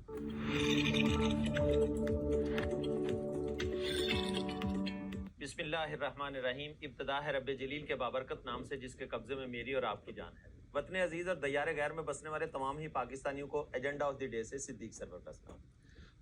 بسم اللہ الرحمن الرحیم. ابتدا ہے رب جلیل کے بابرکت نام سے جس کے قبضے میں میری اور آپ کی جان ہے. وطن عزیز اور دیار غیر میں بسنے والے تمام ہی پاکستانیوں کو ایجنڈا آف دی ڈے سے صدیق سرور کا سلام.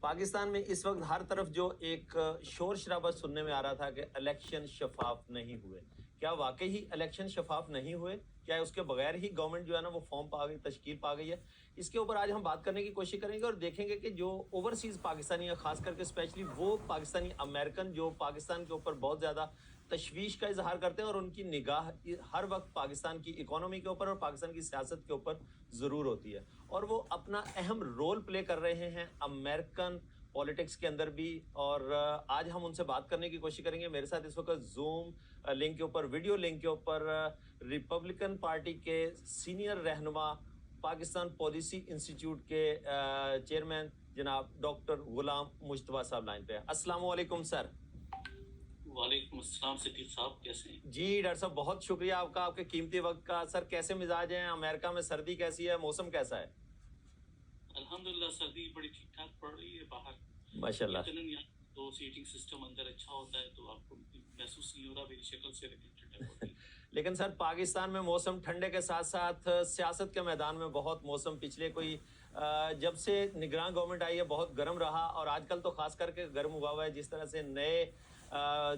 پاکستان میں اس وقت ہر طرف جو ایک شور شرابہ سننے میں آ رہا تھا کہ الیکشن شفاف نہیں ہوئے. کیا واقعی ہی الیکشن شفاف نہیں ہوئے؟ کیا اس کے بغیر ہی گورنمنٹ جو ہے نا وہ فارم پا گئی، تشکیل پا گئی ہے؟ اس کے اوپر آج ہم بات کرنے کی کوشش کریں گے اور دیکھیں گے کہ جو اوورسیز پاکستانی ہیں، خاص کر کے اسپیشلی وہ پاکستانی امریکن جو پاکستان کے اوپر بہت زیادہ تشویش کا اظہار کرتے ہیں اور ان کی نگاہ ہر وقت پاکستان کی اکانومی کے اوپر اور پاکستان کی سیاست کے اوپر ضرور ہوتی ہے، اور وہ اپنا اہم رول پلے کر رہے ہیں امریکن پالیٹکس کے اندر بھی. اور آج ہم ان سے بات کرنے کی کوشش کریں گے. میرے ساتھ اس وقت زوم لنک کے اوپر، ویڈیو لنک کے اوپر ریپبلکن پارٹی کے سینئر رہنما، پاکستان پالیسی انسٹیٹیوٹ کے چیئرمین جناب ڈاکٹر غلام مجتبیٰ صاحب لائن پہ. السلام علیکم سر. وعلیکم السلام صدیق صاحب، کیسے ہیں؟ جی ڈاکٹر صاحب بہت شکریہ آپ کا، آپ کے قیمتی وقت کا. سر کیسے مزاج ہیں؟ امریکہ میں سردی کیسی ہے؟ موسم کیسا ہے؟ الحمدللہ سردی بڑی ٹھیک ٹھاک پڑ رہی ہے باہر ماشاء اللہ. یقیناً یہاں تو سیٹنگ سسٹم اندر اچھا ہوتا ہے تو آپ کو محسوس نہیں ہو رہا، میری شکل سے ریلیٹڈ ہے. لیکن سر پاکستان میں موسم ٹھنڈے کے ساتھ ساتھ سیاست کے میدان میں بہت موسم پچھلے کوئی جب سے نگران گورنمنٹ آئی ہے بہت گرم رہا، اور آج کل تو خاص کر کے گرم ہوا ہوا ہے. جس طرح سے نئے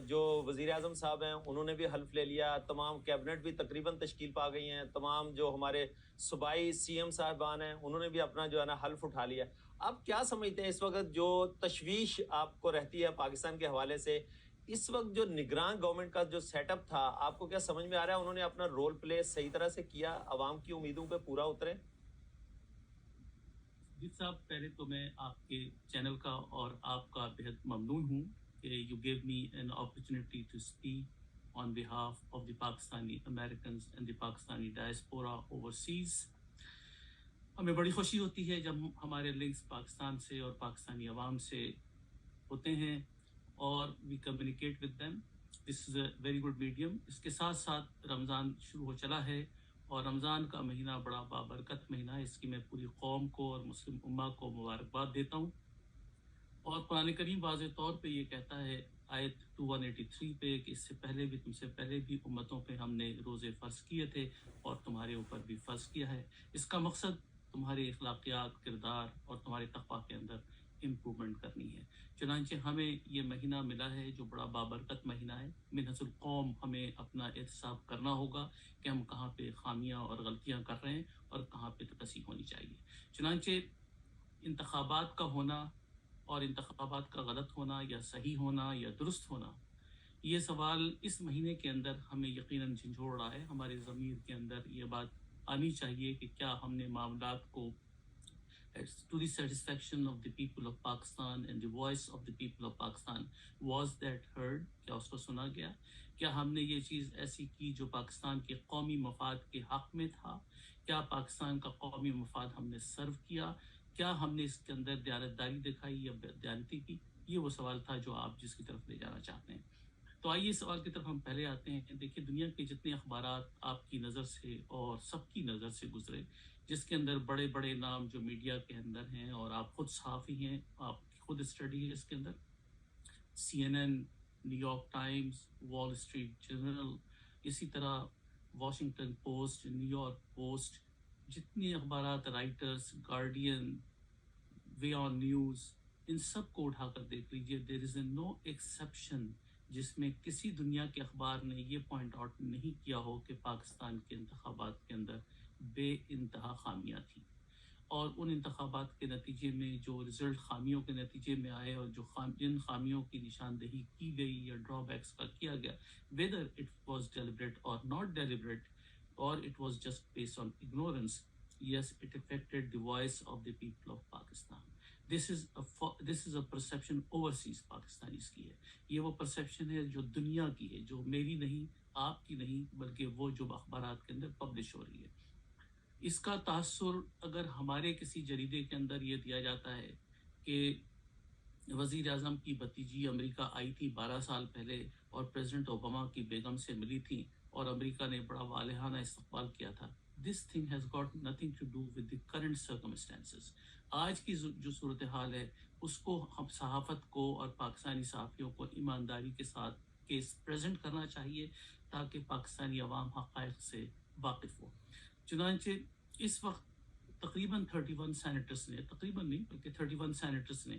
جو وزیر اعظم صاحب ہیں انہوں نے بھی حلف لے لیا، تمام کیبنٹ بھی تقریباً تشکیل پا گئی ہیں، تمام جو ہمارے صوبائی سی ایم صاحبان ہیں انہوں نے بھی اپنا جو ہے نا حلف اٹھا لیا. آپ کیا سمجھتے ہیں اس وقت جو تشویش آپ کو رہتی ہے پاکستان کے حوالے سے، اس وقت جو نگران گورنمنٹ کا جو سیٹ اپ تھا، آپ کو کیا سمجھ میں آ رہا ہے انہوں نے اپنا رول پلے صحیح طرح سے کیا، عوام کی امیدوں پہ پورا اترے؟ جی صاحب، پہلے تو میں آپ کے چینل کا اور آپ کا بہت ممنون ہوں کہ you gave me an opportunity to speak on behalf of the Pakistani Americans and the Pakistani diaspora overseas. ہمیں بڑی خوشی ہوتی ہے جب ہمارے لنکس پاکستان سے اور پاکستانی عوام سے ہوتے ہیں اور we communicate with them. This is a very good medium. اس کے ساتھ ساتھ رمضان شروع ہو چلا ہے اور رمضان کا مہینہ بڑا بابرکت مہینہ ہے. اس کی میں پوری قوم کو اور مسلم امہ کو مبارکباد دیتا ہوں. اور قرآن کریم واضح طور پہ یہ کہتا ہے آیت 183 پہ کہ اس سے پہلے بھی، تم سے پہلے بھی امتوں پہ ہم نے روزے فرض کیے تھے اور تمہارے اوپر بھی فرض کیا ہے. اس کا مقصد تمہارے اخلاقیات، کردار اور تمہارے تقویٰ کے اندر امپرومنٹ کرنی ہے. چنانچہ ہمیں یہ مہینہ ملا ہے جو بڑا بابرکت مہینہ ہے. منحص القوم ہمیں اپنا احتساب کرنا ہوگا کہ ہم کہاں پہ خامیاں اور غلطیاں کر رہے ہیں اور کہاں پہ تصحیح ہونی چاہیے. چنانچہ انتخابات کا ہونا اور انتخابات کا غلط ہونا یا صحیح ہونا یا درست ہونا، یہ سوال اس مہینے کے اندر ہمیں یقیناً جھنجھوڑ رہا ہے. ہمارے ضمیر کے اندر یہ بات آنی چاہیے کہ کیا ہم نے معاملات کو to the satisfaction of the people of Pakistan and the voice of the people of Pakistan, was that heard؟ کیا اس کو سنا گیا؟ کیا ہم نے یہ چیز ایسی کی جو پاکستان کے قومی مفاد کے حق میں تھا؟ کیا پاکستان کا قومی مفاد ہم نے سرو کیا؟ کیا ہم نے اس کے اندر دیانتداری دکھائی یا دیانتی کی؟ یہ وہ سوال تھا جو آپ جس کی طرف لے جانا چاہتے ہیں. تو آئیے اس سوال کی طرف ہم پہلے آتے ہیں. دیکھیے دنیا کے جتنے اخبارات آپ کی نظر سے اور سب کی نظر سے گزرے، جس کے اندر بڑے بڑے نام جو میڈیا کے اندر ہیں اور آپ خود صحافی ہیں، آپ کی خود اسٹڈی ہے اس کے اندر، CNN، New York Times, Wall Street Journal, اسی طرح Washington Post, New York Post, جتنی اخبارات، رائٹرز، گارڈین، وے آن نیوز، ان سب کو اٹھا کر دیکھ لیجیے. دیر از اے نو ایکسیپشن جس میں کسی دنیا کے اخبار نے یہ پوائنٹ آؤٹ نہیں کیا ہو کہ پاکستان کے انتخابات کے اندر بے انتہا خامیاں تھیں. اور ان انتخابات کے نتیجے میں جو رزلٹ خامیوں کے نتیجے میں آئے اور جو جن خامیوں کی نشاندہی کی گئی یا ڈرا بیکس کا کیا گیا، whether it was deliberate or not deliberate or it was just based on ignorance, yes, it affected the voice of the people of Pakistan. This is a perception overseas Pakistanis کی ہے. یہ وہ perception ہے جو دنیا کی ہے، جو میری نہیں، آپ کی نہیں، بلکہ وہ جو اخبارات کے اندر پبلش ہو رہی ہے. اس کا تاثر اگر ہمارے کسی جریدے کے اندر یہ دیا جاتا ہے کہ وزیر اعظم کی بھتیجی امریکہ آئی تھی 12 سال پہلے اور پریزیڈنٹ اوباما کی بیگم سے ملی تھی اور امریکہ نے بڑا والہانہ استقبال کیا تھا. This thing has got nothing to do with the current circumstances. آج کی جو صورتحال ہے اس کو ہم صحافت کو اور پاکستانی صحافیوں کو ایمانداری کے ساتھ کیس پریزنٹ کرنا چاہیے تاکہ پاکستانی عوام حقائق سے واقف ہو. چنانچہ اس وقت تقریباً 31 سینیٹرز نے، تقریباً نہیں بلکہ 31 سینیٹرز نے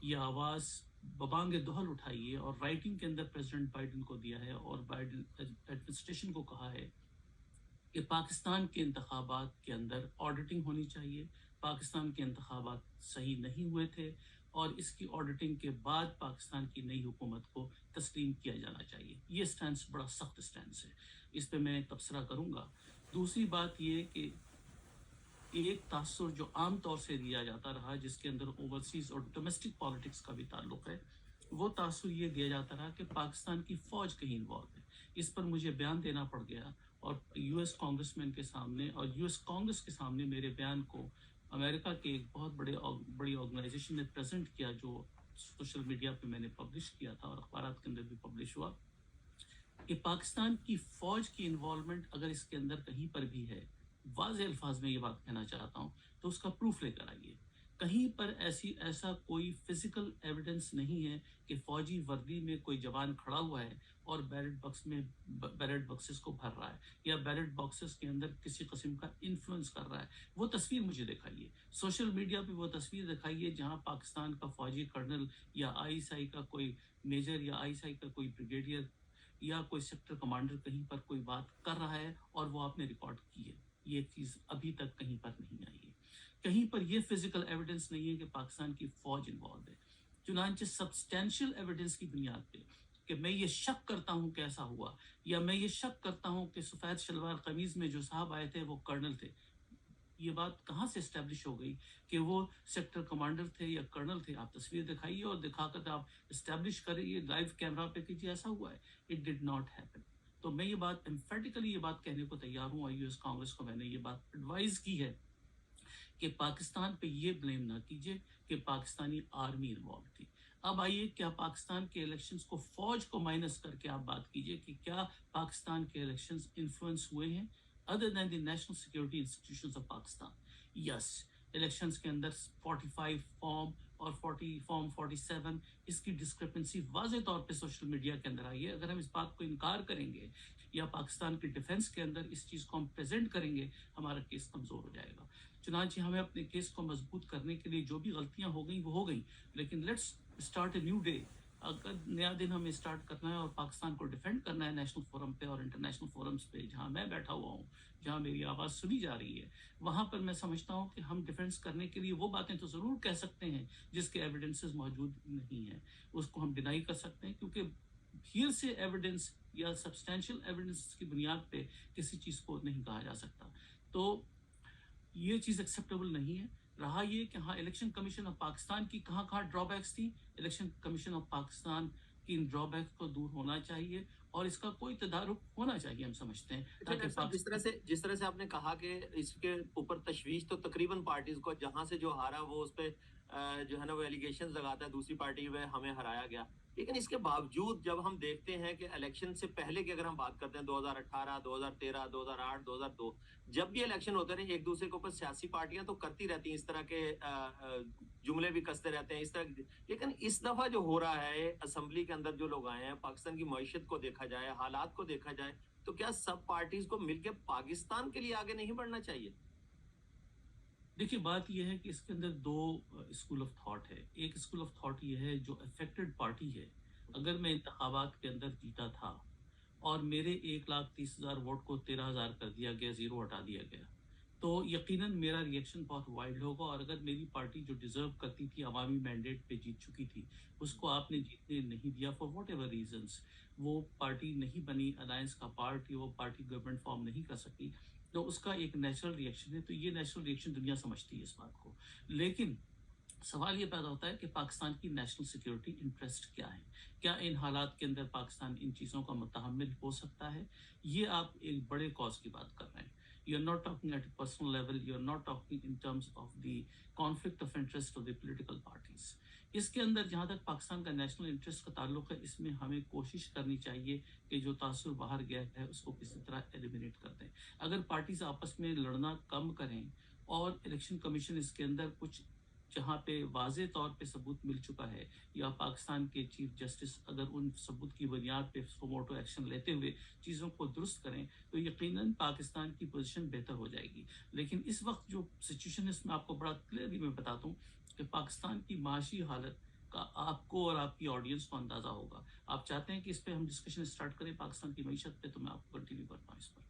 یہ آواز ببانگ دہل اٹھائی ہے اور رائٹنگ کے اندر پریزیڈنٹ بائیڈن کو دیا ہے اور بائیڈن ایڈمنسٹریشن کو کہا ہے کہ پاکستان کے انتخابات کے اندر آڈیٹنگ ہونی چاہیے. پاکستان کے انتخابات صحیح نہیں ہوئے تھے اور اس کی آڈیٹنگ کے بعد پاکستان کی نئی حکومت کو تسلیم کیا جانا چاہیے. یہ سٹینس بڑا سخت سٹینس ہے، اس پہ میں تبصرہ کروں گا. دوسری بات یہ کہ ایک تاثر جو عام طور سے دیا جاتا رہا جس کے اندر اوورسیز اور ڈومیسٹک پالیٹکس کا بھی تعلق ہے، وہ تاثر یہ دیا جاتا رہا کہ پاکستان کی فوج کہیں انوالو ہے. اس پر مجھے بیان دینا پڑ گیا اور یو ایس کانگریس مین کے سامنے اور یو ایس کانگریس کے سامنے میرے بیان کو امریکہ کے ایک بہت بڑی آرگنائزیشن نے پریزنٹ کیا، جو سوشل میڈیا پہ میں نے پبلش کیا تھا اور اخبارات کے اندر بھی پبلش ہوا، کہ پاکستان کی فوج کی انوالومنٹ اگر اس کے اندر کہیں پر بھی ہے، واضح الفاظ میں یہ بات کہنا چاہتا ہوں، تو اس کا پروف لے کر آئیے. کہیں پر ایسا کوئی فزیکل ایویڈنس نہیں ہے کہ فوجی وردی میں کوئی جوان کھڑا ہوا ہے اور بیلٹ باکسز کو بھر رہا ہے یا بیلٹ باکسز کے اندر کسی قسم کا انفلوئنس کر رہا ہے. وہ تصویر مجھے دکھائیے، سوشل میڈیا پہ وہ تصویر دکھائیے جہاں پاکستان کا فوجی کرنل یا آئی ایس آئی کا کوئی میجر یا آئی ایس آئی کا کوئی بریگیڈیئر یا کوئی سیکٹر کمانڈر کہیں پر کوئی بات کر رہا ہے اور وہ آپ نے ریکارڈ کی ہے. یہ چیز ابھی تک کہیں پر نہیں آئی ہے. کہیں پر یہ فزیکل ایویڈنس نہیں ہے کہ پاکستان کی فوج انوالو ہے. چنانچہ سبسٹینشیل ایویڈنس کی بنیاد پہ کہ میں یہ شک کرتا ہوں کہ ایسا ہوا، یا میں یہ شک کرتا ہوں کہ سفید شلوار قمیض میں جو صاحب آئے تھے وہ کرنل تھے، یہ بات کہاں سے اسٹیبلش ہو گئی کہ وہ سیکٹر کمانڈر تھے یا کرنل تھے؟ آپ تصویر دکھائیے اور دکھا کر آپ اسٹیبلش کریے، لائیو کیمرہ پہ کیجیے ایسا ہوا ہے. It did not happen. تو میں یہ بات امفیٹیکلی یہ بات کہنے کو تیار ہوں اور یو ایس کانگریس کو میں نے یہ بات ایڈوائز کی ہے کہ پاکستان پہ یہ بلیم نہ کیجیے کہ پاکستانی آرمی انوالو تھی. اب آئیے، کیا پاکستان کے الیکشنز کو فوج کو مائنس کر کے آپ بات کیجیے کہ کیا پاکستان کے الیکشنز انفلوئنس ہوئے ہیں other than the national security institutions of Pakistan. Yes, elections کے اندر 45 فارم اور 47 اس کی ڈسکرپنسی واضح طور پہ سوشل میڈیا کے اندر آئی ہے. اگر ہم اس بات کو انکار کریں گے یا پاکستان کی ڈیفنس کے اندر اس چیز کو ہم پریزنٹ کریں گے، ہمارا کیس کمزور ہو جائے گا. چنانچہ ہمیں اپنے کیس کو مضبوط کرنے کے لیے جو بھی غلطیاں ہو گئیں وہ ہو گئیں، لیکن let's start a new day. اگر نیا دن ہمیں اسٹارٹ کرنا ہے اور پاکستان کو ڈیفینڈ کرنا ہے نیشنل فورم پہ اور انٹرنیشنل فورمز پہ جہاں میں بیٹھا ہوا ہوں، جہاں میری آواز سنی جا رہی ہے، وہاں پر میں سمجھتا ہوں کہ ہم ڈیفینس کرنے کے لیے وہ باتیں تو ضرور کہہ سکتے ہیں جس کے ایویڈنسز موجود نہیں ہیں، اس کو ہم ڈینائی کر سکتے ہیں، کیونکہ ہیر سے ایویڈنس یا سبسٹینشیل ایویڈنس کی بنیاد پہ کسی چیز کو نہیں کہا جا سکتا. تو یہ چیز ایکسیپٹیبل نہیں ہے. رہا یہ کہ ہاں الیکشن کمیشن آف پاکستان کی کہاں ڈرا بیکس تھی، الیکشن کمیشن آف پاکستان کی ان ڈرا بیکس کو دور ہونا چاہیے اور اس کا کوئی تدارک ہونا چاہیے، ہم سمجھتے ہیں. جس طرح سے آپ نے کہا کہ اس کے اوپر تشویش تو تقریباً پارٹیز کو، جہاں سے جو ہارا وہ اس پہ جو ہے نا وہ ایلیگیشن لگاتا ہے دوسری پارٹی پہ ہمیں ہرایا گیا. لیکن اس کے باوجود جب ہم دیکھتے ہیں کہ الیکشن سے پہلے کی اگر ہم بات کرتے ہیں 2018 2013 2008 2002 جب بھی الیکشن ہوتے رہے، ایک دوسرے کے اوپر سیاسی پارٹیاں تو کرتی رہتی ہیں، اس طرح کے جملے بھی کستے رہتے ہیں اس طرح. لیکن اس دفعہ جو ہو رہا ہے اسمبلی کے اندر جو لوگ آئے ہیں، پاکستان کی معیشت کو دیکھا جائے، حالات کو دیکھا جائے، تو کیا سب پارٹیز کو مل کے پاکستان کے لیے آگے نہیں بڑھنا چاہیے؟ دیکھیے، بات یہ ہے کہ اس کے اندر دو اسکول آف تھاٹ ہے. ایک اسکول آف تھاٹ یہ ہے جو افیکٹڈ پارٹی ہے، اگر میں انتخابات کے اندر جیتا تھا اور میرے 1,30,000 ووٹ کو 13,000 کر دیا گیا، زیرو ہٹا دیا گیا، تو یقیناً میرا ریئیکشن بہت وائلڈ ہوگا. اور اگر میری پارٹی جو ڈیزرو کرتی تھی، عوامی مینڈیٹ پہ جیت چکی تھی، اس کو آپ نے جیتنے نہیں دیا فار واٹ ایور ریزنس، وہ پارٹی نہیں بنی الائنس کا پارٹ، وہ پارٹی گورنمنٹ فارم نہیں کر سکی، تو اس کا ایک نیچرل ریئیکشن ہے. تو یہ نیچرل ریئیکشن دنیا سمجھتی ہے اس بات کو. لیکن سوال یہ پیدا ہوتا ہے کہ پاکستان کی نیشنل سیکیورٹی انٹرسٹ کیا ہے؟ کیا ان حالات کے اندر پاکستان ان چیزوں کا متحمل ہو سکتا ہے؟ یہ آپ ایک بڑے کاز کی بات کر رہے ہیں. You are not talking at a personal level. You are not talking in terms of the conflict of interest of the political parties. اس کے اندر جہاں تک پاکستان کا نیشنل انٹرسٹ کا تعلق ہے، اس میں ہمیں کوشش کرنی چاہیے کہ جو تاثر باہر گیا ہے اس کو کسی طرح ایلیمینیٹ کر دیں. اگر پارٹیز آپس میں لڑنا کم کریں اور الیکشن کمیشن اس کے اندر کچھ جہاں پہ واضح طور پہ ثبوت مل چکا ہے یا پاکستان کے چیف جسٹس اگر ان ثبوت کی بنیاد پہ سوموٹو ایکشن لیتے ہوئے چیزوں کو درست کریں تو یقیناً پاکستان کی پوزیشن بہتر ہو جائے گی. لیکن اس وقت جو سچویشن ہے اس میں آپ کو بڑا کلیئرلی میں بتاتا ہوں کہ پاکستان کی معاشی حالت کا آپ کو اور آپ کی آڈینس کو اندازہ ہوگا. آپ چاہتے ہیں کہ اس پہ ہم ڈسکشن اسٹارٹ کریں پاکستان کی معیشت پہ, تو میں آپ کو کنٹینیو کرتا ہوں اس پر.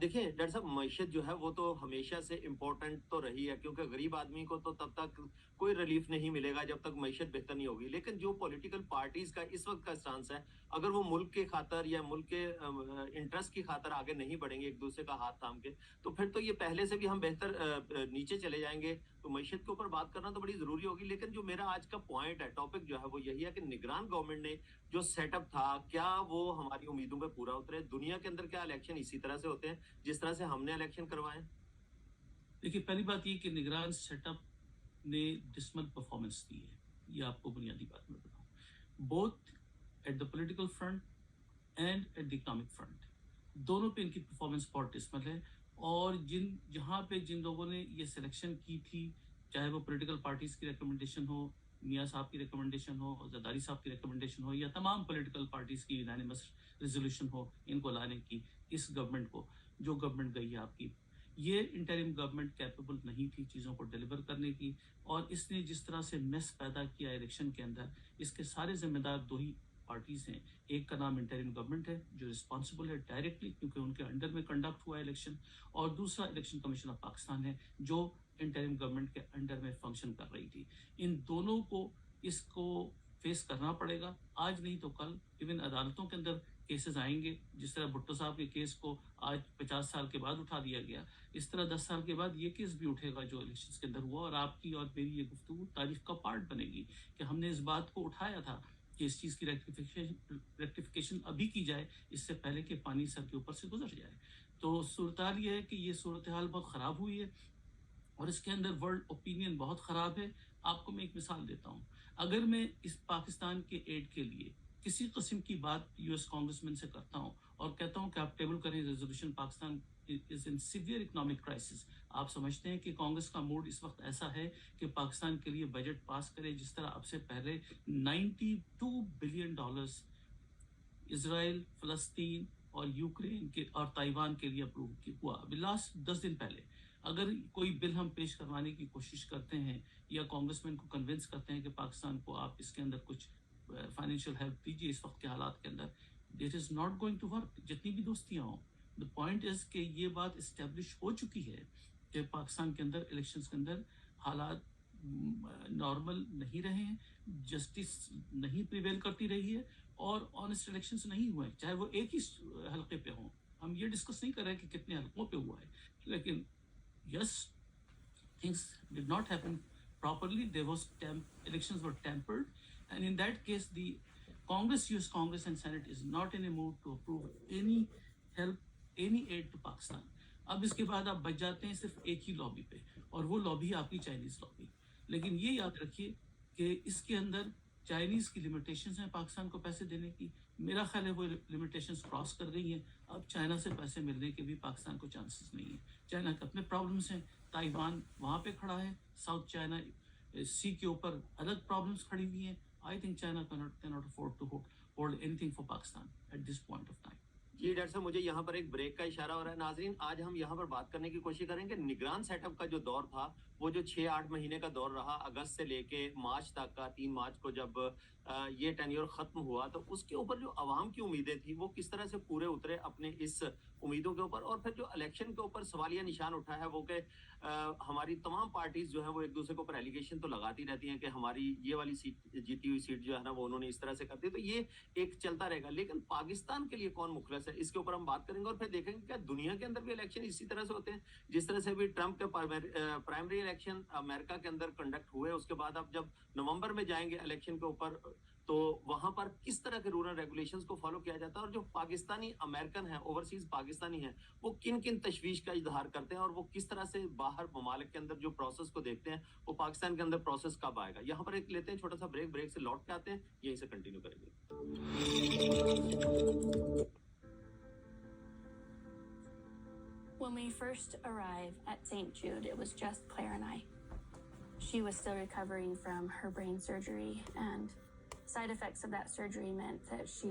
دیکھیں ڈاکٹر صاحب, معیشت جو ہے وہ تو ہمیشہ سے امپورٹنٹ تو رہی ہے, کیونکہ غریب آدمی کو تو تب تک کوئی ریلیف نہیں ملے گا جب تک معیشت بہتر نہیں ہوگی. لیکن جو پولیٹیکل پارٹیز کا اس وقت کا سٹانس ہے, اگر وہ ملک کے خاطر یا ملک کے انٹرسٹ کی خاطر آگے نہیں بڑھیں گے ایک دوسرے کا ہاتھ تھام کے, تو پھر تو یہ پہلے سے بھی ہم بہتر نیچے چلے جائیں گے. تو معیشت کے اوپر بات کرنا تو بڑی ضروری ہوگی. لیکن جو میرا آج کا پوائنٹ ہے, ٹاپک جو ہے وہ یہی ہے کہ نگران گورنمنٹ نے جو سیٹ اپ تھا, کیا وہ ہماری امیدوں پہ پورا اترے؟ دنیا کے اندر کیا الیکشن اسی طرح سے ہوتے ہیں جس طرح سے ہم نے الیکشن کروائے؟ دیکھیے, پہلی بات یہ کہ نگران سیٹ اپ نے ڈسمل پرفارمنس دی ہے, یہ آپ کو بنیادی بات میں بتاؤں. Both at the political front and at the economic front, دونوں پہ ان کی پرفارمنس بہت ڈسمل ہے. اور جہاں پہ جن لوگوں نے یہ سلیکشن کی تھی, چاہے وہ پولیٹیکل پارٹیز کی ریکمنڈیشن ہو, میاں صاحب کی ریکمنڈیشن ہو, زرداری صاحب کی ریکمنڈیشن ہو, یا تمام پولیٹیکل پارٹیز کی یونانیمس ریزولوشن ہو ان کو لانے کی, اس گورنمنٹ کو, جو گورنمنٹ گئی ہے آپ کی, یہ انٹرم گورنمنٹ کیپیبل نہیں تھی چیزوں کو ڈیلیور کرنے کی. اور اس نے جس طرح سے میس پیدا کیا الیکشن کے اندر, اس کے سارے ذمہ دار دو ہی پارٹیز ہیں. ایک کا نام انٹرم گورنمنٹ ہے جو رسپانسبل ہے ڈائریکٹلی کیونکہ ان کے انڈر میں کنڈکٹ ہوا ہے الیکشن, اور دوسرا الیکشن کمیشن آف پاکستان ہے جو انٹرم گورنمنٹ کے انڈر میں فنکشن کر رہی تھی. ان دونوں کو اس کو فیس کرنا پڑے گا, آج نہیں تو کل. ایون عدالتوں کے اندر کیسز آئیں گے, جس طرح بھٹو صاحب کے کیس کو آج 50 سال کے بعد اٹھا دیا گیا, اس طرح 10 سال کے بعد یہ کیس بھی اٹھے گا جو الیکشنز کے اندر ہوا. اور آپ کی اور میری یہ گفتگو تاریخ کا پارٹ بنے گی کہ ہم نے اس بات کو اٹھایا تھا کہ اس چیز کی ریکٹیفیکیشن ابھی کی جائے, اس سے پہلے کہ پانی سر کے اوپر سے گزر جائے. تو صورتحال یہ ہے کہ یہ صورتحال بہت خراب ہوئی ہے اور اس کے اندر ورلڈ اوپینین بہت خراب ہے. آپ کو میں ایک مثال دیتا ہوں. اگر میں اس پاکستان کے ایڈ کے لیے کسی قسم کی بات یو ایس کانگریس مین سے کرتا ہوں اور کہتا ہوں کہ آپ ٹیبل کریں ریزولوشن, پاکستان از ان سیویئر اکنامک کرائسس, آپ سمجھتے ہیں کہ کانگریس کا موڈ اس وقت ایسا ہے کہ پاکستان کے لیے بجٹ پاس کرے جس طرح اب سے پہلے $92 بلین اسرائیل, فلسطین اور یوکرین کے اور تائیوان کے لیے اپروو ہوا ابھی لاسٹ 10 دن پہلے. اگر کوئی بل ہم پیش کروانے کی کوشش کرتے ہیں یا کانگریس مین کو کنونس کرتے ہیں کہ پاکستان کو آپ اس کے اندر کچھ فائنینشیل ہیلپ دیجیے اس وقت کے حالات کے اندر, that is not going to work, جتنی بھی دوستیاں ہوں. دا پوائنٹ از کہ یہ بات اسٹیبلش ہو چکی ہے کہ پاکستان کے اندر الیکشنز کے اندر حالات نارمل نہیں رہے ہیں, جسٹس نہیں پریویل کرتی رہی ہے, اور آنےسٹ الیکشنز نہیں ہوئے, چاہے وہ ایک ہی حلقے پہ ہوں. ہم یہ ڈسکس نہیں کر رہے کہ کتنے حلقوں پہ ہوا ہے, لیکن yes, things did not happen properly. There was elections were tampered, and in that case, the Congress, US Congress and Senate is not in a mood to approve any help, any aid to Pakistan. اب اس کے بعد آپ بچ جاتے ہیں صرف ایک ہی lobby پہ, اور وہ لابی آپ کی چائنیز لابی. لیکن یہ یاد رکھیے کہ اس کے اندر چائنیز کی لمیٹیشنز ہیں پاکستان کو پیسے دینے کی. میرا خیال ہے وہ لمیٹیشنز کراس کر گئی ہیں. اب چائنا سے پیسے ملنے کے بھی پاکستان کو چانسز نہیں ہیں. چائنا کے اپنے پرابلمس ہیں, تائیوان وہاں پہ کھڑا ہے, ساؤتھ چائنا سی کے اوپر الگ پرابلمس کھڑی ہوئی ہیں. I think China cannot afford to hold anything for Pakistan at this point of time. جی ڈاکٹر صاحب, مجھے یہاں پر ایک بریک کا اشارہ ہو رہا ہے. ناظرین, آج ہم یہاں پر بات کرنے کی کوشش کریں کہ نگران سیٹ اپ کا جو دور تھا, وہ جو 6-8 مہینے کا دور رہا, اگست سے لے کے مارچ تک کا, 3 مارچ کو جب یہ ٹینیور ختم ہوا, تو اس کے اوپر جو عوام کی امیدیں تھیں وہ کس طرح سے پورے اترے اپنے اس امیدوں کے اوپر. اور پھر جو الیکشن کے اوپر سوالیہ نشان اٹھا ہے وہ کہ ہماری تمام پارٹیز جو ہیں وہ ایک دوسرے کے اوپر ایلیگیشن تو لگاتی رہتی ہیں کہ ہماری یہ والی سیٹ, جیتی ہوئی سیٹ جو ہے نا, وہ انہوں نے اس طرح سے کر دی. تو یہ ایک چلتا رہے گا. لیکن پاکستان کے لیے کون مخلص ہے, اس کے اوپر ہم بات کریں گے, اور پھر دیکھیں گے کیا دنیا کے اندر بھی الیکشن اسی طرح سے ہوتے ہیں جس طرح سے بھی ٹرمپ کے پرائمری الیکشن امریکہ کے اندر کنڈکٹ ہوئے. اس کے بعد اب جب نومبر میں جائیں گے الیکشن کے اوپر, تو وہاں پر کس طرح کے رولر ریگولیشنز کو فالو کیا جاتا ہے, اور جو پاکستانی امریکن ہیں, اوورسیز پاکستانی ہیں, وہ کن کن تشویش کا اظہار کرتے ہیں, اور وہ کس طرح سے باہر ممالک کے اندر جو پروسیس کو دیکھتے ہیں وہ پاکستان کے اندر پروسیس کب آئے گا. یہاں پر ایک لیتے ہیں چھوٹا سا بریک سے لوٹ کے آتے ہیں, یہیں سے کنٹینیو کریں گے. When we first arrived at St. Jude, it was just Claire and I. She was still recovering from her brain surgery, and side effects of that surgery meant that she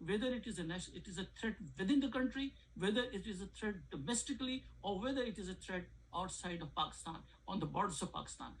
whether it is a threat within the country, whether it is a threat domestically, or whether it is a threat outside of Pakistan, on the borders of Pakistan.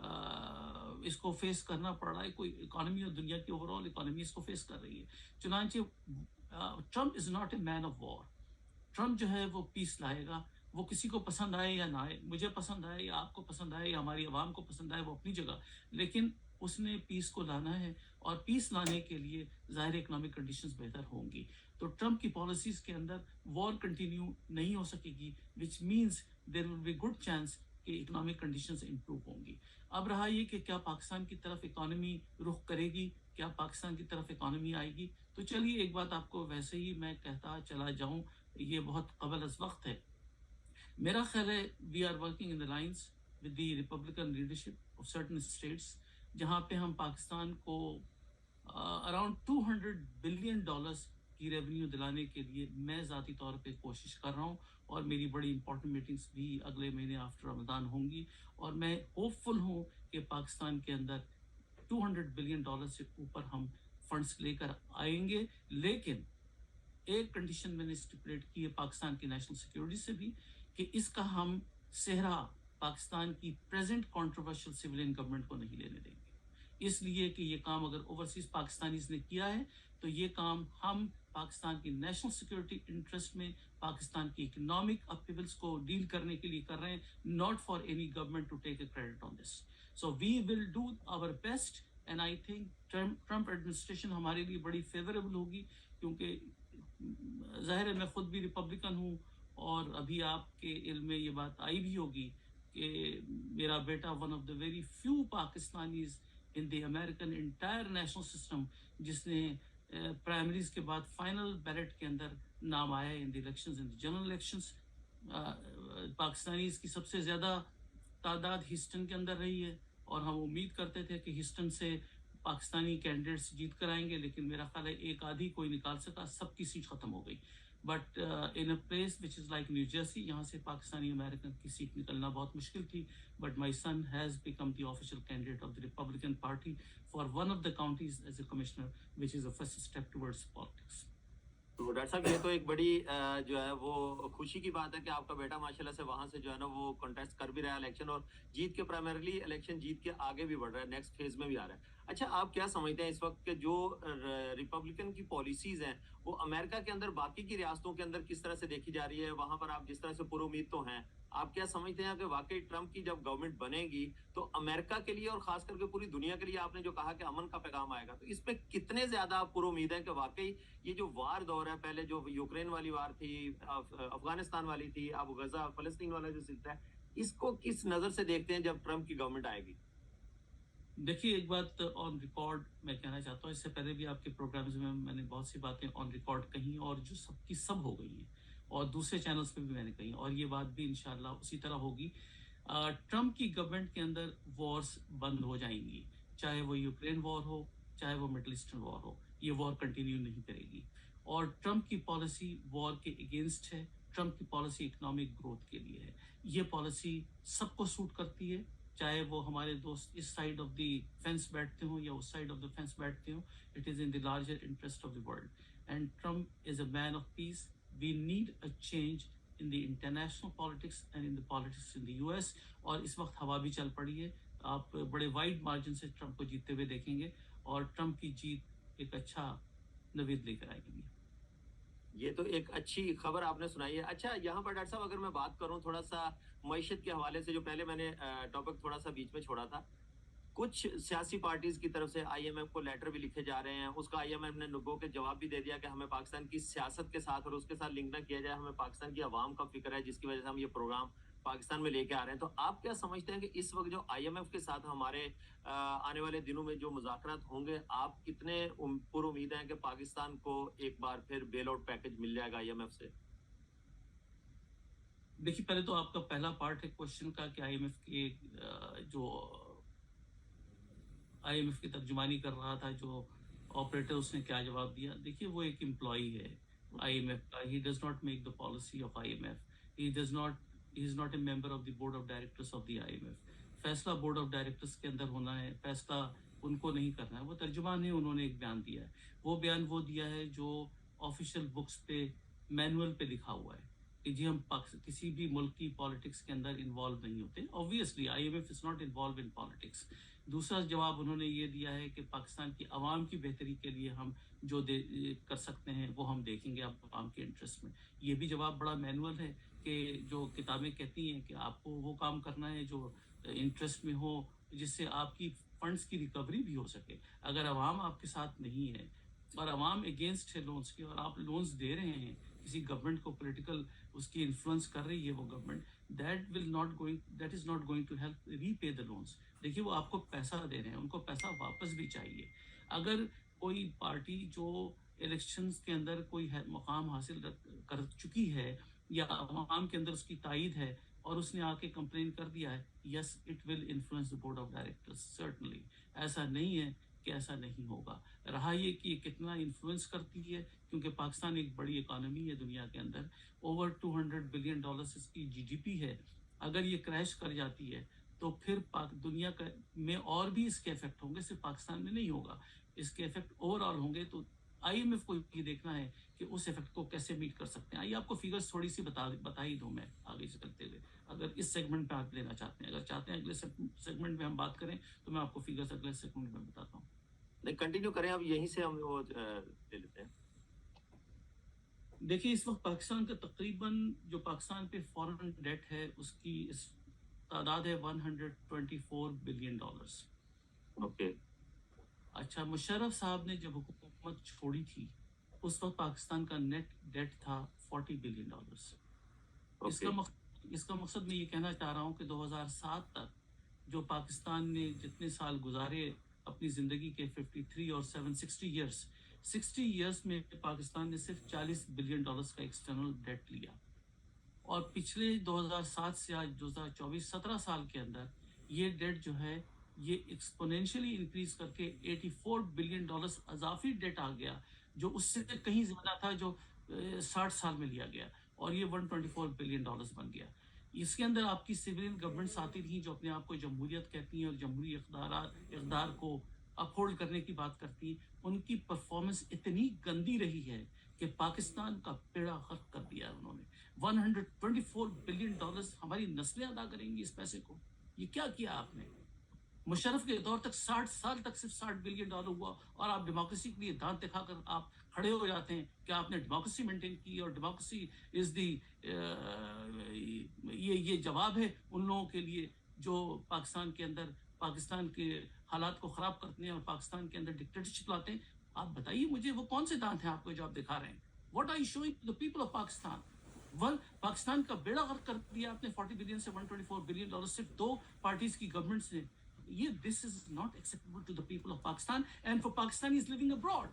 اس کو face کرنا پڑ رہا ہے. کوئی economy اور دنیا کی over all economy اس کو فیس کر رہی ہے. چنانچہ Trump is not a man of war. Trump جو ہے وہ پیس لائے گا. وہ کسی کو پسند آئے یا نہ آئے, مجھے پسند آئے یا آپ کو پسند آئے یا ہماری عوام کو پسند آئے, وہ اپنی جگہ, لیکن اس نے پیس کو لانا ہے, اور پیس لانے کے لیے ظاہر اکنامک کنڈیشنز بہتر ہوں گی. تو ٹرمپ کی پالیسیز کے اندر وار کنٹینیو نہیں ہو سکے گی, which means there will be good chance کہ اکنامک کنڈیشنز امپروو ہوں گی. اب رہا یہ کہ کیا پاکستان کی طرف اکانومی رخ کرے گی, کیا پاکستان کی طرف اکانومی آئے گی. تو چلیے ایک بات آپ کو ویسے ہی میں کہتا چلا جاؤں, یہ بہت قبل از وقت ہے. میرا خیال ہے we are working in the lines with the Republican leadership of certain states, جہاں پہ ہم پاکستان کو اراؤنڈ $200 بلین کی ریونیو دلانے کے لیے میں ذاتی طور پہ کوشش کر رہا ہوں, اور میری بڑی امپورٹنٹ میٹنگس بھی اگلے مہینے آفٹر رمضان ہوں گی, اور میں ہوپ فل ہوں کہ پاکستان کے اندر $200 بلین سے اوپر ہم فنڈس لے کر آئیں گے. لیکن ایک کنڈیشن میں نے اسٹیپولیٹ کی ہے پاکستان کی نیشنل سیکیورٹی سے بھی, کہ اس کا ہم صحرا پاکستان کی پریزنٹ کنٹروورشل سویلین گورنمنٹ کو نہیں لینے دیں گے. اس لیے کہ یہ کام اگر اوورسیز پاکستانیز نے کیا ہے تو یہ کام ہم پاکستان کی نیشنل سیکورٹی انٹرسٹ میں, پاکستان کی اکنامک اپیولس کو ڈیل کرنے کے لیے کر رہے ہیں, not for any government to take a credit on this. So we will do our best, and I think Trump administration ہمارے لیے بڑی فیوریبل ہوگی, کیونکہ ظاہر ہے میں خود بھی ریپبلکن ہوں, اور ابھی آپ کے علم میں یہ بات آئی بھی ہوگی کہ میرا beta one of the very few Pakistanis in the American entire national system جس نے پرائمریز کے بعد فائنل بیلٹ کے اندر نام آیا ہے in the elections, in the general elections. Pakistanis کی سب سے زیادہ تعداد ہسٹن کے اندر رہی ہے, اور ہم امید کرتے تھے کہ ہسٹن سے پاکستانی کینڈیڈیٹس جیت کر آئیں گے, لیکن میرا خیال ہے ایک آدھی کوئی نکال سکا, سب کی سیٹ ختم ہو گئی. But in a place which is like new Jersey, یہاں سے پاکستانی امریکن کی سیٹ نکلنا بہت مشکل تھی, but my son has become the official candidate of the Republican party for one of the counties as a commissioner, which is a first step towards politics. تو doctor صاحب یہ تو ایک بڑی جو ہے وہ خوشی کی بات ہے کہ آپ کا بیٹا ماشاءاللہ سے وہاں سے جو ہے نا وہ کنٹیسٹ کر بھی رہا ہے الیکشن, اور جیت کے پرائمریلی الیکشن جیت کے آگے بھی بڑھ رہا ہے, نیکسٹ فیز میں بھی آ رہا ہے. اچھا آپ کیا سمجھتے ہیں اس وقت کہ جو ریپبلکن کی پالیسیز ہیں وہ امریکہ کے اندر باقی کی ریاستوں کے اندر کس طرح سے دیکھی جا رہی ہے؟ وہاں پر آپ جس طرح سے پر امید تو ہیں, آپ کیا سمجھتے ہیں کہ واقعی ٹرمپ کی جب گورنمنٹ بنے گی تو امریکہ کے لیے اور خاص کر کے پوری دنیا کے لیے آپ نے جو کہا کہ امن کا پیغام آئے گا, تو اس پہ کتنے زیادہ آپ پر امید ہیں کہ واقعی یہ جو وار دور ہے, پہلے جو یوکرین والی وار تھی, افغانستان والی تھی, اب غزہ فلسطین والا جو سلسلہ ہے, اس کو کس نظر سے دیکھتے ہیں جب ٹرمپ کی گورنمنٹ آئے گی؟ دیکھیے ایک بات آن ریکارڈ میں کہنا چاہتا ہوں, اس سے پہلے بھی آپ کے پروگرامز میں نے بہت سی باتیں آن ریکارڈ کہیں, اور جو سب کی سب ہو گئی ہیں, اور دوسرے چینلز پہ بھی میں نے کہیں, اور یہ بات بھی انشاءاللہ اسی طرح ہوگی. ٹرمپ کی گورنمنٹ کے اندر وارز بند ہو جائیں گی, چاہے وہ یوکرین وار ہو, چاہے وہ مڈل ایسٹرن وار ہو, یہ وار کنٹینیو نہیں کرے گی. اور ٹرمپ کی پالیسی وار کے اگینسٹ ہے, ٹرمپ کی پالیسی اکنامک گروتھ کے لیے ہے. یہ پالیسی سب کو سوٹ کرتی ہے, چاہے وہ ہمارے دوست اس سائڈ آف دی فینس بیٹھتے ہوں یا اس سائڈ آف دا فینس بیٹھتے ہوں. It is in the larger interest of the world, and Trump is a man of peace. We need a change in the international politics and in the politics in the U S, اور اس وقت ہوا بھی چل پڑی ہے. آپ بڑے وائڈ مارجن سے ٹرمپ کو جیتتے ہوئے دیکھیں گے, اور ٹرمپ کی جیت ایک اچھا نوید لے کر آئے گی. یہ تو ایک اچھی خبر آپ نے سنائی ہے. اچھا یہاں پر ڈاکٹر صاحب اگر میں بات کروں تھوڑا سا معیشت کے حوالے سے, جو پہلے میں نے ٹاپک تھوڑا سا بیچ میں چھوڑا تھا, کچھ سیاسی پارٹیز کی طرف سے آئی ایم ایف کو لیٹر بھی لکھے جا رہے ہیں, اس کا آئی ایم ایف نے نگو کے جواب بھی دے دیا کہ ہمیں پاکستان کی سیاست کے ساتھ اور اس کے ساتھ لنک نہ کیا جائے, ہمیں پاکستان کی عوام کا فکر ہے جس کی وجہ سے ہم یہ پروگرام پاکستان میں لے کے آ رہے ہیں. تو آپ کیا سمجھتے ہیں کہ اس وقت جو آئی ایم ایف کے ساتھ ہمارے آنے والے دنوں میں جو مذاکرات ہوں گے, آپ کتنے پر امید ہیں کہ پاکستان کو ایک بار پھر بیل آؤٹ پیکج مل جائے گا آئی ایم ایف سے؟ دیکھیے پہلے تو آپ کا پہلا پارٹ ہے کوشچن کا کہ آئی ایم ایف کی جو آئی ایم ایف کی ترجمانی کر رہا تھا جو آپریٹر, اس نے کیا جواب دیا. دیکھیے وہ ایک امپلائی ہے آئی ایم ایف کا, he does not make the policy of I M F, he is not a member of the board of directors of the I M F. فیصلہ بورڈ آف ڈائریکٹرس کے اندر ہونا ہے, فیصلہ ان کو نہیں کرنا ہے. وہ ترجمان ہے, انہوں نے ایک بیان دیا ہے, وہ بیان وہ دیا ہے جو آفیشیل بکس پہ مینول پہ لکھا ہوا ہے. کہ جی ہم کسی بھی ملک کی پالیٹکس کے اندر انوالو نہیں ہوتے. Obviously IMF is not involve in politics. دوسرا جواب انہوں نے یہ دیا ہے کہ پاکستان کی عوام کی بہتری کے لیے ہم جو کر سکتے ہیں وہ ہم دیکھیں گے عوام کے انٹرسٹ میں. یہ بھی جواب بڑا مینول ہے کہ جو کتابیں کہتی ہیں کہ آپ کو وہ کام کرنا ہے جو انٹرسٹ میں ہو, جس سے آپ کی فنڈز کی ریکوری بھی ہو سکے. اگر عوام آپ کے ساتھ نہیں ہے اور عوام اگینسٹ ہے لونز کے, اور آپ لونز دے رہے ہیں کسی گورنمنٹ کو, پولیٹیکل اس کی انفلوئنس کر رہی ہے وہ government, that is not going to help repay the loans. دیکھیے وہ آپ کو پیسہ دے رہے ہیں, ان کو پیسہ واپس بھی چاہیے. اگر کوئی پارٹی جو الیکشنز کے اندر کوئی مقام حاصل کر چکی ہے یا عوام کے اندر اس کی تائید ہے اور اس نے آ کے کمپلین کر دیا ہے, yes it will influence the board of directors certainly. ایسا نہیں ہے کہ ایسا نہیں ہوگا. رہا یہ کہ کتنا انفلوئنس کرتی ہے, کیونکہ پاکستان ایک بڑی اکانومی ہے دنیا کے اندر, اوور $200 بلین اس کی GDP ہے. اگر یہ کریش کر جاتی ہے تو پھر دنیا میں اور بھی اس کے افیکٹ ہوں گے, صرف پاکستان میں نہیں ہوگا, اس کے افیکٹ اوور آل ہوں گے. تو IMF کو یہ دیکھنا ہے کہ اس افیکٹ کو کیسے میٹ کر سکتے ہیں. آئیے آپ کو فیگرز تھوڑی سی بتا ہی دوں میں آگے چلتے ہوئے, اگر اس سیگمنٹ پہ آپ لینا چاہتے ہیں. اگر چاہتے ہیں اگلے سیگمنٹ میں ہم بات کریں تو میں آپ کو فیگرز اگلے سیگمنٹ میں بتاتا ہوں. نہیں کنٹینیو کریں, اب یہیں سے ہم وہ لے لیتے ہیں. دیکھیے اس وقت پاکستان کا تقریباً جو پاکستان پہ فورن ڈیٹ ہے اس کی تعداد ہے $124 بلین. اوکے. اچھا, مشرف صاحب نے جب حکومت چھوڑی تھی اس وقت پاکستان کا نیٹ ڈیٹ تھا $40 بلین. اس کا مقصد میں یہ کہنا چاہ رہا ہوں کہ 2007 تک جو پاکستان نے جتنے سال گزارے اپنی زندگی کے 53 اور 60 ایئرس میں پاکستان نے صرف $40 بلین کا ایکسٹرنل ڈیٹ لیا, اور پچھلے 2007 سے آج 2024 17 سال کے اندر یہ ڈیٹ جو ہے یہ ایکسپونینشلی انکریز کر کے $84 بلین اضافی ڈیٹ آ گیا, جو اس سے کہیں زیادہ تھا جو 60 سال میں لیا گیا, اور یہ $124 بلین بن گیا. اس کے اندر آپ کی سویلین گورنمنٹس آتی تھیں جو اپنے آپ کو جمہوریت کہتی ہیں اور جمہوری اقدار کو اپہولڈ کرنے کی بات کرتی ہیں. ان کی پرفارمنس اتنی گندی رہی ہے کہ پاکستان کا بیڑا غرق کر دیا ہے انہوں نے. $124 بلین ہماری نسلیں ادا کریں گی اس پیسے کو. یہ کیا کیا آپ نے؟ مشرف کے دور تک 60 سال تک صرف $60 بلین ہوا, اور آپ ڈیموکریسی کے لیے دانت دکھا کر آپ کھڑے ہو جاتے ہیں کہ آپ نے ڈیموکریسی مینٹین کی, اور ڈیموکریسی از دی یہ جواب ہے ان لوگوں کے لیے جو پاکستان کے اندر پاکستان کے حالات کو خراب کرتے ہیں اور پاکستان کے اندر ڈکٹیٹرشپ لاتے ہیں. آپ بتائیے مجھے وہ کون سے دانت ہیں آپ کو جو آپ دکھا رہے ہیں؟ What are you showing to the people of Pakistan? Pakistan کا بیڑا غرق کر دیا آپ نے 40 بلین سے $124 بلین صرف 2 پارٹیز کی گورنمنٹس نے. this is not acceptable to the people of Pakistan and for Pakistanis living abroad.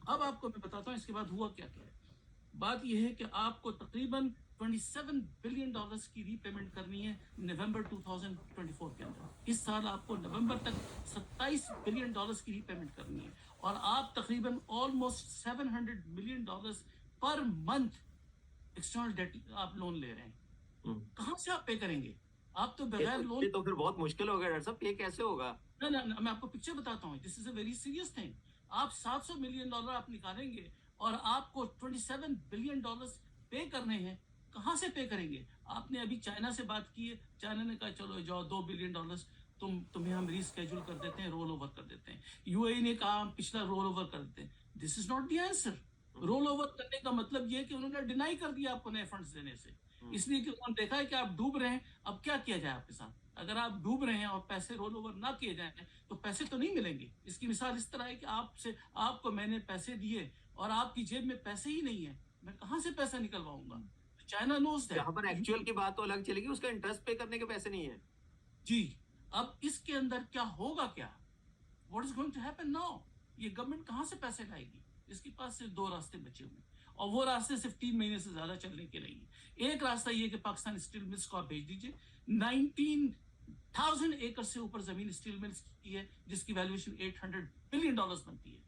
اب آپ کو میں بتاتا ہوں اس کے بعد ہوا کیا ہے. بات یہ ہے کہ آپ کو تقریباً $27 بلین کی ری پیمنٹ کرنی ہے نومبر 2024 کے اندر. اس سال آپ کو نومبر تک $27 بلین کی ری پیمنٹ کرنی ہے, اور آپ تقریباً almost $700 million per month external debt آپ لون لے رہے ہیں. کہاں سے آپ پے کریں گے؟ آپ تو بغیر لون, تو پھر بہت مشکل ہوگا ڈاکٹر صاحب, یہ کیسے ہوگا؟ نہ میں آپ کو پکچر بتاتا ہوں. دس is a very serious thing. آپ $700 ملین آپ نکالیں گے اور آپ کو $27 بلین پے کرنے ہیں. کہاں سے پے کریں گے؟ آپ نے ابھی چائنا سے بات کی ہے, چائنا نے کہا چلو جاؤ $2 بلین تمہیں ہم ریسکیجول کر دیتے ہیں, رول اوور کر دیتے ہیں. UAE نے کہا ہم پچھلا رول اوور کر دیتے ہیں. This is not the answer. Roll over کرنے کا مطلب یہ کہ انہوں نے ڈینائی کر دیا آپ کو نئے فنڈز دینے سے, اس لیے کہ انہوں نے دیکھا ہے کہ آپ ڈوب رہے ہیں. اب کیا کیا جائے آپ کے ساتھ؟ اگر آپ ڈوب رہے ہیں اور پیسے رول اوور نہ کیے جائیں تو پیسے تو نہیں ملیں گے. اس کی مثال اس طرح ہے کہ آپ کو میں نے پیسے دیے اور آپ کی جیب میں پیسے ہی نہیں ہیں, میں کہاں سے پیسہ نکلواؤں گا؟ China knows that. یہاں پر ایکچوئل کی بات تو الگ چلے گی, اس کا انٹرسٹ پے کرنے کے پیسے نہیں ہیں. جی, اب اس کے اندر کیا ہوگا, کیا what is going to happen now? یہ گورنمنٹ کہاں سے پیسے لائے گی؟ اس کے پاس صرف 2 راستے بچے ہوئے ہیں, اور وہ راستے صرف 3 مہینے سے زیادہ چلنے کے نہیں ہیں. ایک راستہ یہ کہ پاکستان اسٹیل ملز کو آپ بھیج دیجیے. 19,000 ایکڑ سے اوپر زمین اسٹیل ملز کی ہے جس کی ویلیویشن $800 بلین بنتی ہے.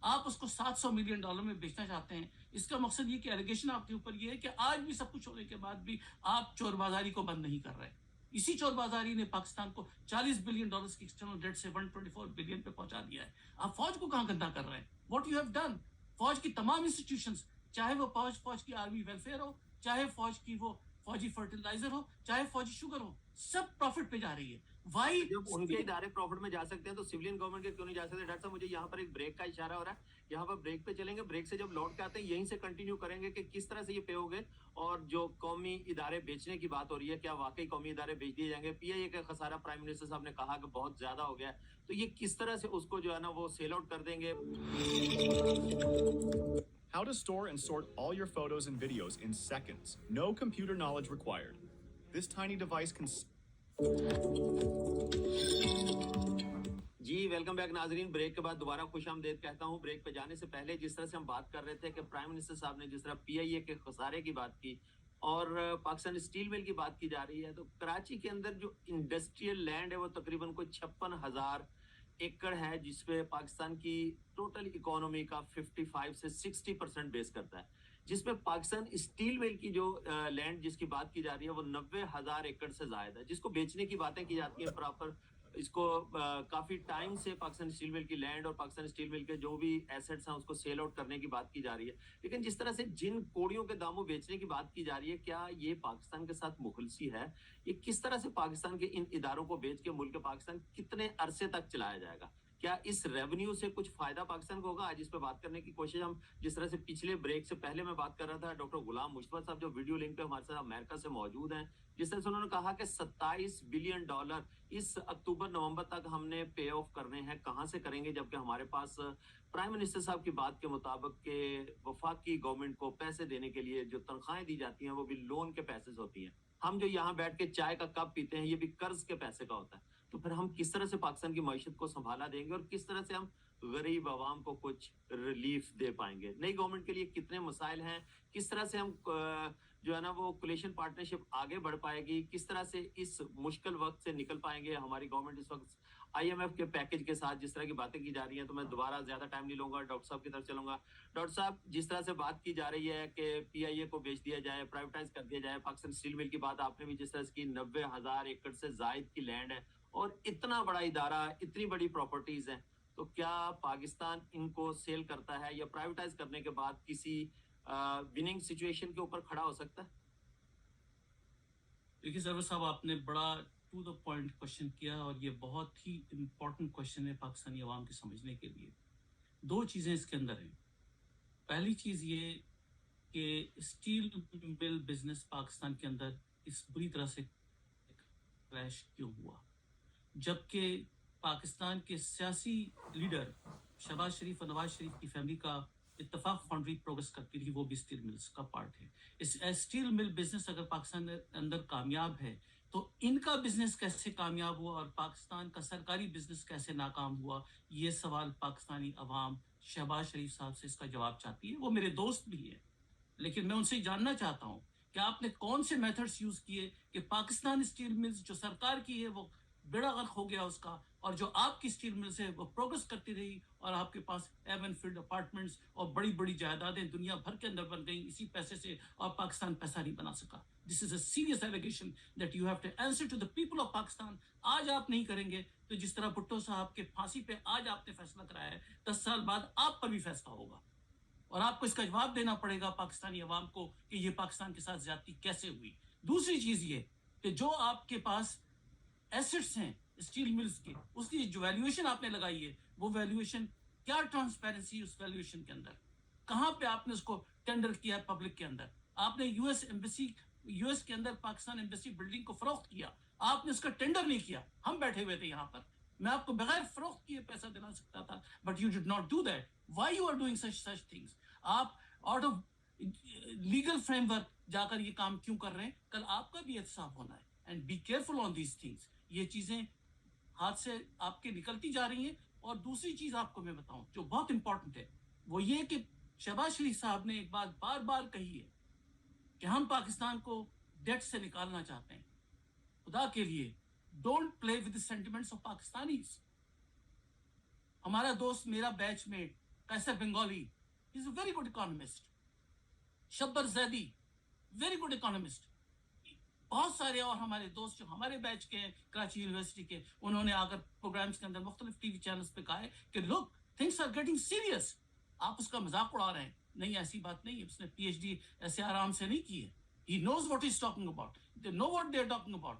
آپ اس کو $700 ملین میں بیچنا چاہتے ہیں. اس کا مقصد یہ کہ ایلیگیشن آپ کے اوپر یہ ہے کہ آج بھی سب کچھ ہونے کے بعد بھی آپ چور بازاری کو بند نہیں کر رہے. اسی چور بازاری نے پاکستان کو $40 بلین کی ایکسٹرنل ڈیٹ سے 124 بلین پہ پہنچا دیا ہے. آپ فوج کو کہاں گندا کر رہے ہیں؟ What you have done. فوج کی تمام انسٹیٹیوشنز, چاہے وہ فوج کی آرمی ویلفیئر ہو, چاہے فوج کی وہ فوجی فرٹیلائزر ہو, چاہے فوجی شوگر ہو, سب پروفٹ پہ جا رہی ہے. وائی جب ان کے ادارے پروفٹ میں جا سکتے ہیں تو سویلین گورنمنٹ کے کیوں نہیں جا سکتے؟ ڈاکٹر صاحب مجھے یہاں پر ایک بریک کا اشارہ ہو رہا ہے, یہاں پر بریک پہ چلیں گے, بریک سے جب لوٹ کے آتے ہیں یہیں سے کنٹینیو کریں گے کہ کس طرح سے یہ پے ہو گئے, اور جو قومی ادارے بیچنے کی بات ہو رہی ہے کیا واقعی قومی ادارے بیچ دیے جائیں گے؟ پی آئی اے کا خسارہ پرائم منسٹر صاحب نے کہا کہ بہت زیادہ ہو گیا ہے, تو یہ کس طرح سے اس کو جو ہے نا وہ سیل آؤٹ کر دیں گے؟ How to store and sort all your photos and videos in seconds. No computer knowledge required. This tiny device can... جی ویلکم بیک ناظرین, بریک کے بعد دوبارہ خوش آمدید کہتا ہوں. بریک پہ جانے سے پہلے جس طرح سے ہم بات کر رہے تھے کہ پرائم منسٹر صاحب نے جس طرح پی آئی اے کے خسارے کی بات کی اور پاکستان اسٹیل مل کی بات کی جا رہی ہے, تو کراچی کے اندر جو انڈسٹریل لینڈ ہے وہ تقریباً کوئی 56,000 ایکڑ ہے, جس پہ پاکستان کی ٹوٹل اکانومی کا 55 سے 60% بیس کرتا ہے, جس میں پاکستان اسٹیل مل کی جو لینڈ جس کی بات کی جا رہی ہے وہ 90,000 ایکڑ سے زائد ہے, جس کو بیچنے کی باتیں کی جاتی ہیں پراپر. اس کو کافی ٹائم سے پاکستان اسٹیل مل کی لینڈ اور پاکستان اسٹیل مل کے جو بھی ایسٹس ہیں اس کو سیل آؤٹ کرنے کی بات کی جا رہی ہے. لیکن جس طرح سے جن کوڑیوں کے داموں بیچنے کی بات کی جا رہی ہے, کیا یہ پاکستان کے ساتھ مخلصی ہے؟ یہ کس طرح سے پاکستان کے ان اداروں کو بیچ کے ملک پاکستان کتنے عرصے تک چلایا جائے گا؟ کیا اس ریونیو سے کچھ فائدہ پاکستان کو ہوگا؟ آج اس پہ بات کرنے کی کوشش ہم, جس طرح سے پچھلے بریک سے پہلے میں بات کر رہا تھا, ڈاکٹر غلام مشتبہ صاحب جو ویڈیو لنک پہ ہمارے ساتھ امریکہ سے موجود ہیں, جس طرح سے انہوں نے کہا کہ $27 بلین اس اکتوبر نومبر تک ہم نے پے آف کرنے ہیں. کہاں سے کریں گے جبکہ ہمارے پاس پرائم منسٹر صاحب کی بات کے مطابق کہ وفاقی گورنمنٹ کو پیسے دینے کے لیے جو تنخواہیں دی جاتی ہیں وہ بھی لون کے پیسے ہوتی ہیں. ہم جو یہاں بیٹھ کے چائے کا کپ پیتے ہیں یہ بھی قرض کے پیسے کا ہوتا ہے. تو پھر ہم کس طرح سے پاکستان کی معیشت کو سنبھالا دیں گے اور کس طرح سے ہم غریب عوام کو کچھ ریلیف دے پائیں گے؟ نئی گورنمنٹ کے لیے کتنے مسائل ہیں, کس طرح سے ہم جو ہے نا وہ کولیشن پارٹنرشپ آگے بڑھ پائے گی, کس طرح سے اس مشکل وقت سے نکل پائیں گے ہماری گورنمنٹ اس وقت آئی ایم ایف کے پیکج کے ساتھ جس طرح کی باتیں کی جا رہی ہیں. تو میں دوبارہ زیادہ ٹائم نہیں لوں گا, ڈاکٹر صاحب کی طرف چلوں گا. ڈاکٹر صاحب جس طرح سے بات کی جا رہی ہے کہ پی آئی اے کو بیچ دیا جائے, پرائیویٹائز کر دیا جائے, پاکستان اسٹیل مل کی بات آپ نے بھی جس طرح سے کی, 90,000 ایکڑ سے زائد کی لینڈ ہے اور اتنا بڑا ادارہ, اتنی بڑی پراپرٹیز ہیں, تو کیا پاکستان ان کو سیل کرتا ہے یا پرائیویٹائز کرنے کے بعد کسی وننگ سچویشن کے اوپر کھڑا ہو سکتا ہے؟ دیکھیے سرور صاحب, آپ نے بڑا ٹو دا پوائنٹ کوشچن کیا اور یہ بہت ہی امپورٹنٹ کوشچن ہے پاکستانی عوام کے سمجھنے کے لیے. دو چیزیں اس کے اندر ہیں. پہلی چیز یہ کہ اسٹیل مل بزنس پاکستان کے اندر اس بری طرح سے کریش کیوں ہوا, جبکہ پاکستان کے سیاسی لیڈر شہباز شریف اور نواز شریف کی فیملی کا اتفاق فاؤنڈری پروگرس کرتی رہی, وہ بھی اسٹیل ملز کا پارٹ ہے. اس اسٹیل مل بزنس اگر پاکستان کے اندر کامیاب ہے تو ان کا بزنس کیسے کامیاب ہوا اور پاکستان کا سرکاری بزنس کیسے ناکام ہوا؟ یہ سوال پاکستانی عوام شہباز شریف صاحب سے اس کا جواب چاہتی ہے. وہ میرے دوست بھی ہیں, لیکن میں ان سے جاننا چاہتا ہوں کہ آپ نے کون سے میتھڈز یوز کیے کہ پاکستان اسٹیل ملز جو سرکار کی ہے وہ بیڑا غرق ہو گیا اس کا, اور جو آپ کی اسٹیل ملز ہے وہ پروگرس کرتی رہی اور آپ کے پاس ایون فیلڈ اپارٹمنٹس اور بڑی بڑی جائیدادیں دنیا بھر کے اندر بن گئیں اسی پیسے سے, اور پاکستان پیسہ نہیں بنا سکا. This is a serious allegation that you have to answer to the people of Pakistan. آج آپ نہیں کریں گے تو جس طرح بھٹو صاحب کے پھانسی پہ آج آپ نے فیصلہ کرایا ہے, 10 سال بعد آپ پر بھی فیصلہ ہوگا اور آپ کو اس کا جواب دینا پڑے گا پاکستانی عوام کو کہ یہ پاکستان کے ساتھ زیادتی کیسے ہوئی. دوسری چیز یہ کہ جو آپ کے پاس ایسٹس ہیں اسٹیل ملز کے, اس کی جو ویلیویشن آپ نے لگائی ہے وہ ویلیویشن کیا ٹرانسپیرنسی اس ویلیویشن کے اندر, کہاں پہ آپ نے اس کو ٹینڈر کیا ہے پبلک کے اندر؟ آپ نے یو ایس کے اندر پاکستان ایمبیسی بلڈنگ کو فروخت کیا, آپ نے اس کا ٹینڈر نہیں کیا. ہم بیٹھے ہوئے تھے یہاں پر, میں آپ کو بغیر فروخت کیے پیسہ دلا سکتا تھا, but you did not do that. Why you are doing such things? آپ out of legal framework جا کر یہ کام کیوں کر رہے ہیں؟ کل آپ کا بھی احتساب ہونا ہے. And be careful on these things. یہ چیزیں ہاتھ سے آپ کے نکلتی جا رہی ہیں. اور دوسری چیز آپ کو میں بتاؤں جو بہت امپورٹنٹ ہے, وہ یہ کہ شہباز شریف صاحب نے ایک بات بار بار کہی ہے کہ ہم پاکستان کو ڈیٹ سے نکالنا چاہتے ہیں. خدا کے لیے don't play with sentiments of Pakistanis. ہمارا دوست, میرا batchmate Kaiser Bengali, is a very good economist. Shabbar Zaidi, very good economist. بہت سارے اور ہمارے دوست جو ہمارے بیچ کے ہیں کراچی یونیورسٹی کے, انہوں نے آ کر پروگرامز کے اندر مختلف ٹی وی چینلز پہ کہا ہے کہ لک تھنگس آر گیٹنگ سیریس. آپ اس کا مذاق اڑا رہے ہیں. نہیں, ایسی بات نہیں ہے. اس نے پی ایچ ڈی ایسے آرام سے نہیں کی ہے. He knows what he's talking about. They know what they're talking about.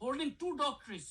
holding two doctorates,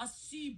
$80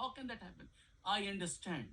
How can that happen? I understand.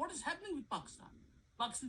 what is happening with Pakistan?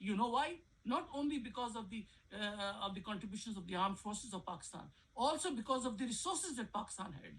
You know why? Not only because of the contributions of the armed forces of Pakistan, also because of the resources that Pakistan had.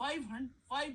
5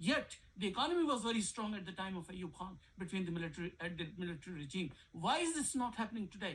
Yet the economy was very strong at the time of Ayub Khan between the military regime. Why is this not happening today?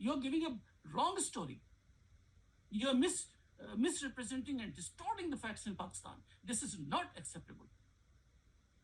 You are giving a wrong story. You are misrepresenting and distorting the facts in Pakistan. This is not acceptable.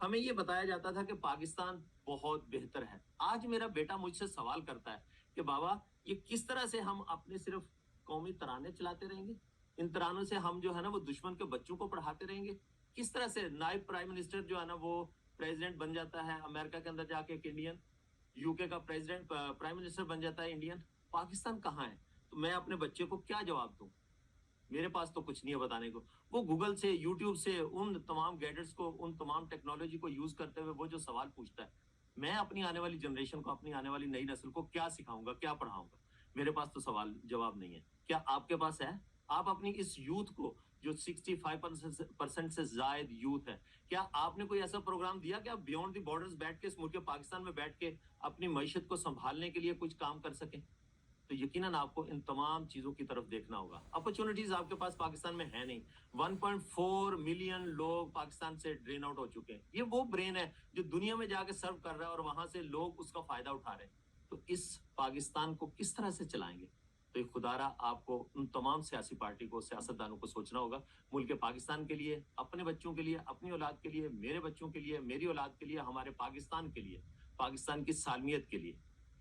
ہمیں یہ بتایا جاتا تھا کہ پاکستان بہت بہتر ہے. آج میرا بیٹا مجھ سے سوال کرتا ہے کہ بابا یہ کس طرح سے ہم اپنے صرف قومی ترانے چلاتے رہیں گے, ان ترانوں سے ہم جو ہے نا وہ دشمن کے بچوں کو پڑھاتے رہیں گے, کس طرح سے نائب پرائم منسٹر جو ہے نا وہ پریزیڈنٹ بن جاتا ہے امریکہ کے اندر جا کے ایک انڈین, یو کے کا پریزیڈنٹ پرائم منسٹر بن جاتا ہے انڈین, پاکستان کہاں ہے؟ تو میں اپنے بچے کو کیا جواب دوں؟ میرے پاس تو کچھ نہیں ہے بتانے کو. وہ گوگل سے, یوٹیوب سے, ان تمام گیڈجٹس کو, ان تمام ٹیکنالوجی کو یوز کرتے ہوئے وہ جو سوال پوچھتا ہے, میں اپنی آنے والی جنریشن کو, اپنی آنے والی نئی نسل کو کیا سکھاؤں گا, کیا پڑھاؤں گا؟ میرے پاس تو سوال جواب نہیں ہے. کیا آپ کے پاس ہے؟ آپ اپنی اس یوتھ کو جو 65% سے زائد یوتھ ہے, کیا آپ نے کوئی ایسا پروگرام دیا کہ آپ بیونڈ دی بارڈرز بیٹھ کے اس ملک پاکستان میں بیٹھ کے اپنی معیشت کو سنبھالنے کے لیے کچھ کام کر سکیں؟ تو یقیناً آپ کو ان تمام چیزوں کی طرف دیکھنا ہوگا. اپرچونٹیز آپ کے پاس پاکستان میں ہے نہیں. 1.4 ملین لوگ پاکستان سے ڈرین آؤٹ ہو چکے ہیں. یہ وہ برین ہے جو دنیا میں جا کے سرو کر رہا ہے اور وہاں سے لوگ اس کا فائدہ اٹھا رہے ہیں. تو اس پاکستان کو کس طرح سے چلائیں گے؟ تو خدا را آپ کو ان تمام سیاسی پارٹی کو, سیاستدانوں کو سوچنا ہوگا ملک پاکستان کے لیے, اپنے بچوں کے لیے, اپنی اولاد کے لیے, میرے بچوں کے لیے, میری اولاد کے لیے, ہمارے پاکستان کے لیے, پاکستان کی سالمیت کے لیے.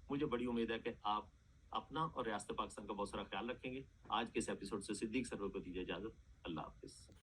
مجھے بڑی امید ہے کہ آپ اپنا اور ریاست پاکستان کا بہت سارا خیال رکھیں گے. آج کے اس ایپیسوڈ سے صدیق سرور کو دیجیے اجازت. اللہ حافظ.